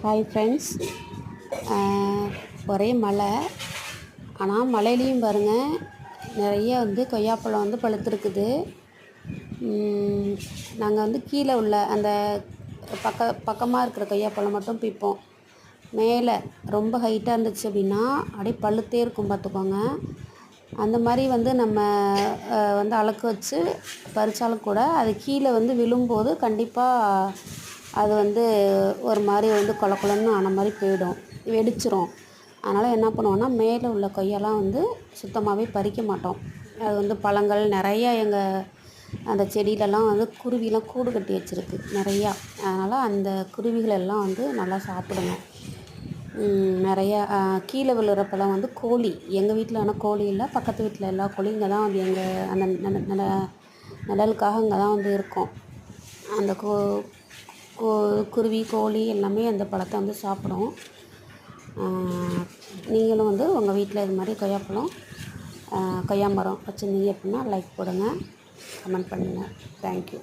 Hi friends. ஒரே மழை. ஆனால் மழையிலையும் பாருங்கள் நிறைய கொய்யாப்பழம் பழுத்திருக்குது. நாங்கள் கீழே உள்ள அந்த பக்கமாக இருக்கிற கொய்யாப்பழம் மட்டும் பிப்போம். மேலே ரொம்ப ஹைட்டாக இருந்துச்சு அப்படின்னா அப்படியே பழுத்தே இருக்கும் பார்த்துக்கோங்க. அந்த மாதிரி நம்ம அளக்க வச்சு பறித்தாலும் கூட அது கீழே விழும்போது கண்டிப்பாக அது ஒரு மாதிரி கொல கொலன்னு ஆன மாதிரி போயிடும், வெடிச்சிரும். அதனால் என்ன பண்ணுவோன்னா மேலே உள்ள கொய்யாலாம் சுத்தமாகவே பறிக்க மாட்டோம். அது பழங்கள் நிறையா எங்கள் அந்த செடியிலலாம் குருவிலாம் கூடு கட்டி வச்சுருக்கு நிறையா. அதனால் அந்த குருவிகள் எல்லாம் நல்லா சாப்பிடுங்க. நிறையா கீழே விழுற பழம் கோழி, எங்கள் வீட்டில் ஆனால் கோழி இல்லை, பக்கத்து வீட்டில் எல்லா கோழி இங்கே தான் எங்கள் அந்த நிழலுக்காக இங்கே தான் இருக்கோம். அந்த குருவி கோழி எல்லாமே அந்த பழத்தை சாப்பிடும். நீங்களும் உங்கள் வீட்டில் இது மாதிரி கொய்யாப்பழம் கொய்யா மரம் வச்சுருந்தீங்க அப்படின்னா லைக் போடுங்க, கமெண்ட் பண்ணுங்கள். தேங்க்யூ.